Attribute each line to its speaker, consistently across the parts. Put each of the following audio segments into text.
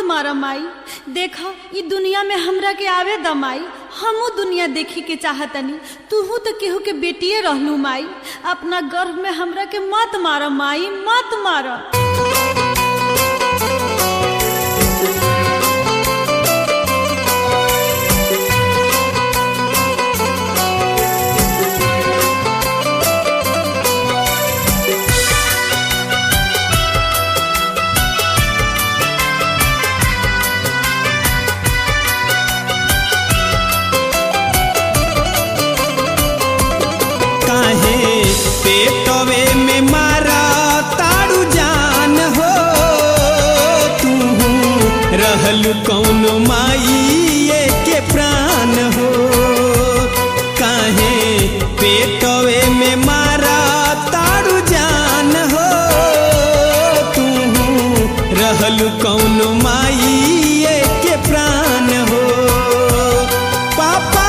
Speaker 1: मारा माई। देखा ई दुनिया में हमरा के आवे दमाई, हमू दुनिया देखी के चाहतनी। तूहू तो केहू के बेटिए रहलू माई, अपना गर्भ में हमरा के मत मारा माई, मत मारा।
Speaker 2: पेटवे में मारा तारू जान हो, तू रहलू कौन माई के प्राण हो। काहे पेटवे में मारा तारू जान हो, तू रहलू कौन माई के प्राण हो। पापा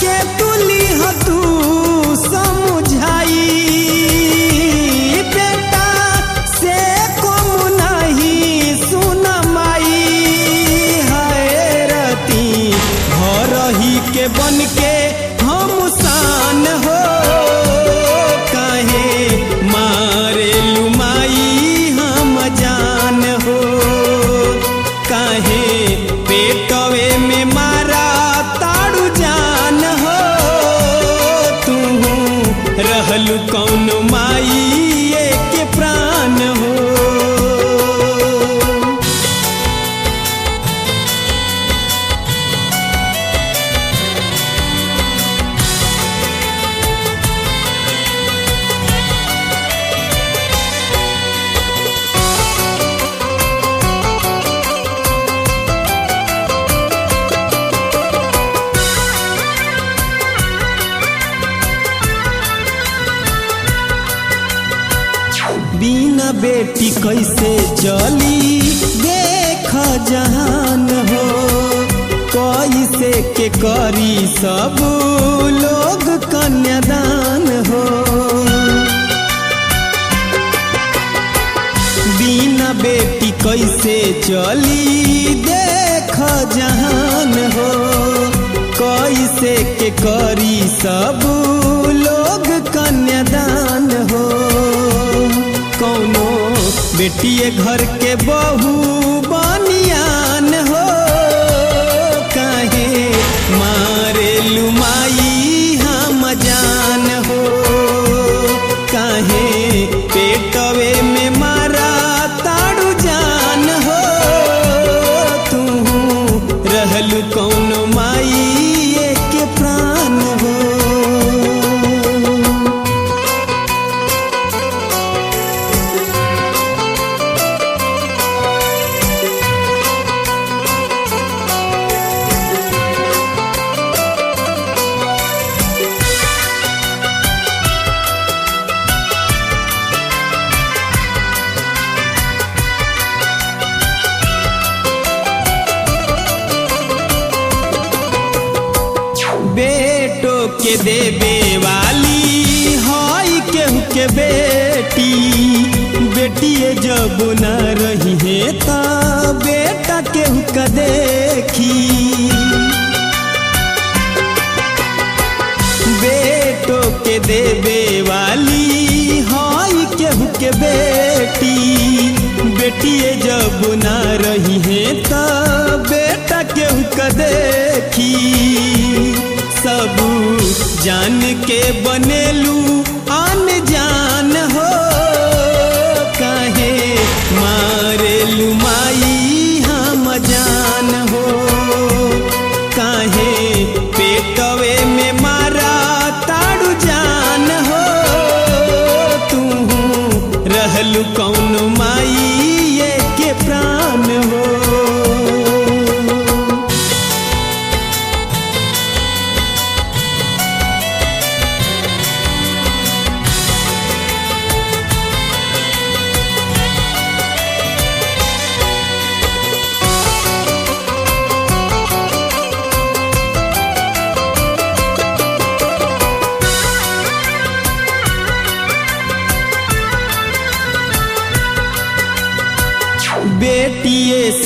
Speaker 2: के तुली हो तू के बन के हम शान हो। काहे मारे लुमाई हम जान हो, काहे पेटवे में मारा तारू जान हो, तू रहलू कौन माई के प्राण हो। बिना बेटी कैसे चली देख जहान हो, कैसे के करी सब लोग कन्यादान हो। बिना बेटी कैसे चली देख जहान हो, कैसे के करी सब लोग कन्यादान हो। कौनो बेटिए घर के बहू बनियान हो, काहे मारे लुमाई हम जान हो। काहे पेटवे में मारा तारू जान हो, तू रहलू कौन माई के प्राण हो। बेटो के देवे वाली हाय केहू के बेटी, बेटिए जब न रही है ता बेटा केहू का देखी। बेटो के देवे वाली हाय केहू के बेटी, बेटिए जब न रही है ता बेटा केहू का देखी। सब जान के बनेलू आन जान हो, काहे मारे लुमाई हम जान हो। काहे पेटवे में मारा तारू जान हो, तू रहलू कौन माई के प्राण हो।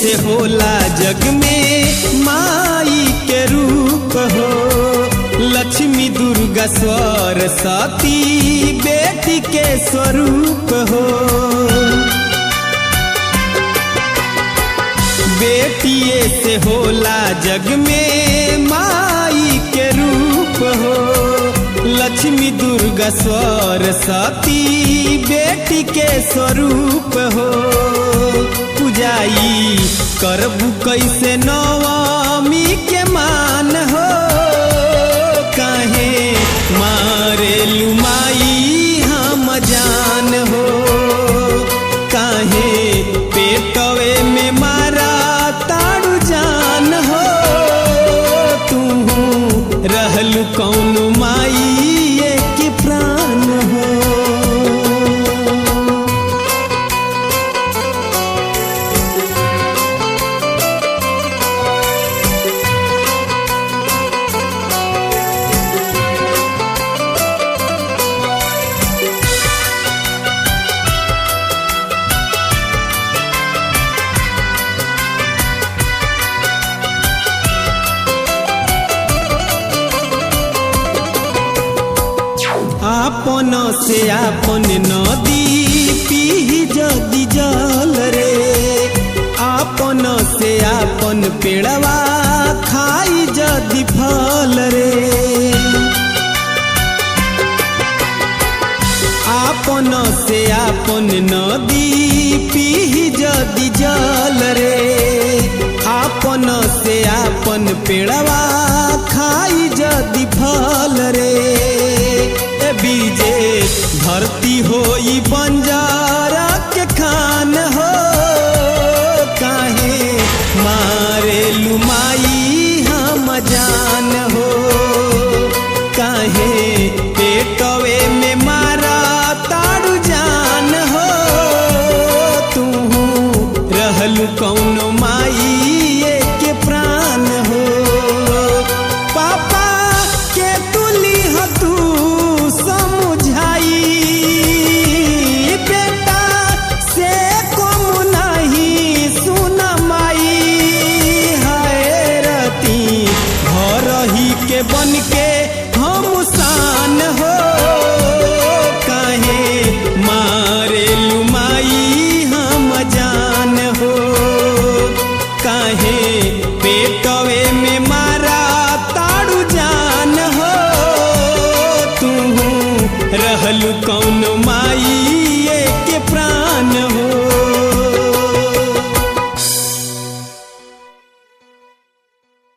Speaker 2: से होला जग में माई के रूप हो। लक्ष्मी दुर्गा सरस्वती बेटी के स्वरूप हो। बेटिए से होला जग में माई के रूप हो। लक्ष्मी दुर्गा सरस्वती बेटी के स्वरूप हो। पूजाई करबू कैसे नवमी के मान हो। काहे मारे लुमाई हम जान हो। काहे पेटवे में मारा ताड़ू जान हो। तू रहलू कौन माई के प्राण हो। आपन से आपन नदी पीही जदी जल रे। आपन से आपन पेड़वा खाई जदी फल रे। आपन से आपन नदी पीही जदी जल रे। आपन से आपन पेड़वा खाई जदी फल रे। बीजे धरती होई बंजारा के खान हो। काहे मारे लुमाई हम जान हो। काहे पेटवे में मारा ताड़ू जान हो। तू रहलू कौन माई के प्राण हो। पापा के तुली हो तू समझाई। बेटा से कम नहीं सुन माई। हाय रती घर ही के बन के हम शान हो। काहे मारे लुमाई हम जान हो। काहे पेटवे में मारा ताड़ू जान हो। तू रहलू कौन माई